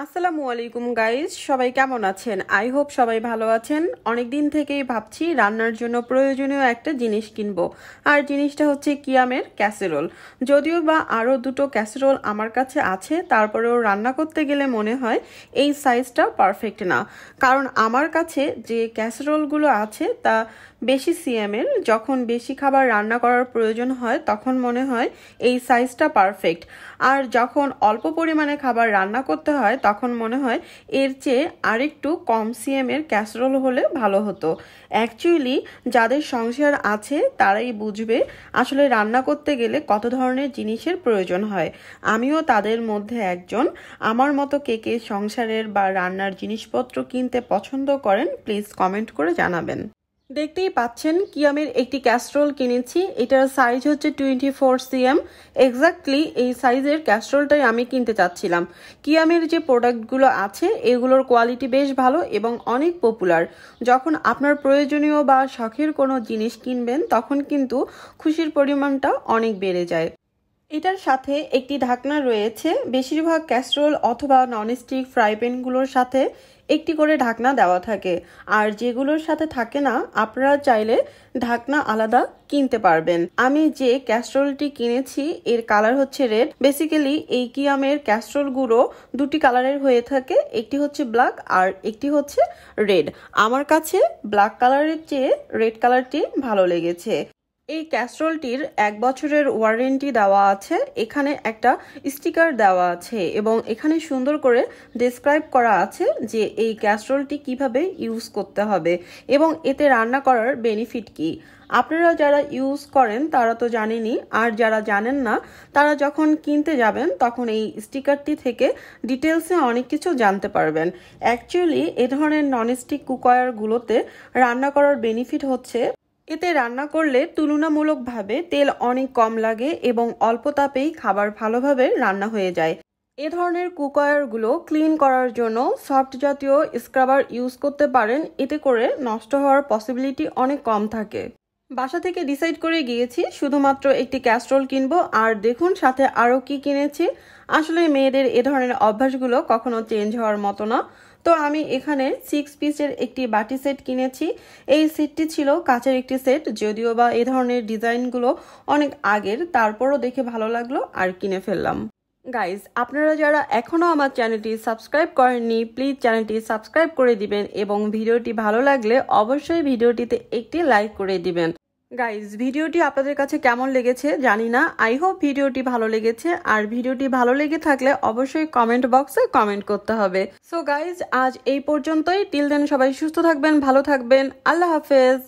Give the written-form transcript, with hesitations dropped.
আসসালামু আলাইকুম গাইস, সবাই কেমন আছেন? আই হোপ সবাই ভালো আছেন। অনেক দিন থেকেই ভাবছি রান্নার জন্য প্রয়োজনীয় একটা জিনিস কিনবো, আর জিনিসটা হচ্ছে কিয়ামের ক্যাসেরোল। যদিও বা আরও দুটো ক্যাসেরোল আমার কাছে আছে, তারপরেও রান্না করতে গেলে মনে হয় এই সাইজটা পারফেক্ট না। কারণ আমার কাছে যে ক্যাসেরোলগুলো আছে তা বেশি সিএমের। যখন বেশি খাবার রান্না করার প্রয়োজন হয় তখন মনে হয় এই সাইজটা পারফেক্ট, আর যখন অল্প পরিমাণে খাবার রান্না করতে হয় তখন মনে হয় এর চেয়ে আরেকটু কম সিএমের ক্যাসেরোল হলে ভালো হতো। অ্যাকচুয়ালি যাদের সংসার আছে তারাই বুঝবে আসলে রান্না করতে গেলে কত ধরনের জিনিসের প্রয়োজন হয়। আমিও তাদের মধ্যে একজন। আমার মতো কে কে সংসারের বা রান্নার জিনিসপত্র কিনতে পছন্দ করেন প্লিজ কমেন্ট করে জানাবেন। দেখতেই পাচ্ছেন কিয়ামের একটি ক্যাসরোল কিনেছি। এটার সাইজ হচ্ছে 24 cm। এক্স্যাক্টলি এই সাইজের ক্যাসরোলটাই আমি কিনতে চাচ্ছিলাম। কিয়ামের যে প্রোডাক্টগুলো আছে এগুলোর কোয়ালিটি বেশ ভালো এবং অনেক পপুলার। যখন আপনার প্রয়োজনীয় বা শখের কোনো জিনিস কিনবেন তখন কিন্তু খুশির পরিমাণটা অনেক বেড়ে যায়। এটার সাথে একটি ঢাকনা রয়েছে। বেশিরভাগ ক্যাসরোল অথবা ননস্টিক ফ্রাই প্যানগুলোর সাথে একটি করে ঢাকনা দেওয়া থাকে, আর যেগুলোর সাথে থাকে না আপনারা চাইলে ঢাকনা আলাদা কিনতে পারবেন। আমি যে ক্যাসরোলটি কিনেছি এর কালার হচ্ছে রেড। বেসিক্যালি এই কিয়ামের ক্যাসরোলগুলো দুটি কালারের হয়ে থাকে, একটি হচ্ছে ব্ল্যাক আর একটি হচ্ছে রেড। আমার কাছে ব্ল্যাক কালারের চেয়ে রেড কালারটি ভালো লেগেছে। এই ক্যাসরোলটির 1 বছরের ওয়ারেন্টি দেওয়া আছে। এখানে একটা স্টিকার দেওয়া আছে এবং এখানে সুন্দর করে ডেসক্রাইব করা আছে যে এই ক্যাসরোলটি কিভাবে ইউজ করতে হবে এবং এতে রান্না করার বেনিফিট কি। আপনারা যারা ইউজ করেন তারা তো জানেনই, আর যারা জানেন না তারা যখন কিনতে যাবেন তখন এই স্টিকারটি থেকে ডিটেলসে অনেক কিছু জানতে পারবেন। অ্যাকচুয়ালি এ ধরনের ননস্টিক কুকওয়্যারগুলোতে রান্না করার বেনিফিট হচ্ছে এতে রান্না করলে তুলনামূলকভাবে তেল অনেক কম লাগে এবং অল্প তাপেই খাবার ভালোভাবে রান্না হয়ে যায়। এ ধরনের কুকওয়্যারগুলো ক্লিন করার জন্য সফট জাতীয় স্ক্রাবার ইউজ করতে পারেন, এতে করে নষ্ট হওয়ার পসিবিলিটি অনেক কম থাকে। বাসা থেকে ডিসাইড করে গিয়েছি শুধুমাত্র একটি ক্যাসরোল কিনবো, আর দেখুন সাথে আরও কি কিনেছি। আসলে মেয়েদের এ ধরনের অভ্যাসগুলো কখনো চেঞ্জ হওয়ার মতো না। তো আমি এখানে 6 পিসের একটি বাটি সেট কিনেছি। এই সেটটি ছিল কাচের একটি সেট, যদিও বা এ ধরনের ডিজাইনগুলো অনেক আগের, তারপরও দেখে ভালো লাগলো আর কিনে ফেললাম। গাইজ, আপনারা যারা এখনও আমার চ্যানেলটি সাবস্ক্রাইব করেননি প্লিজ চ্যানেলটি সাবস্ক্রাইব করে দিবেন এবং ভিডিওটি ভালো লাগলে অবশ্যই ভিডিওটিতে একটি লাইক করে দিবেন। গাইজ, ভিডিওটি আপনাদের কাছে কেমন লেগেছে জানি না। আই হোপ ভিডিওটি ভালো লেগেছে, আর ভিডিওটি ভালো লেগে থাকলে অবশ্যই কমেন্ট বক্সে কমেন্ট করতে হবে। সো গাইজ, আজ এই পর্যন্তই। টিল দেন সবাই সুস্থ থাকবেন, ভালো থাকবেন। আল্লাহ হাফেজ।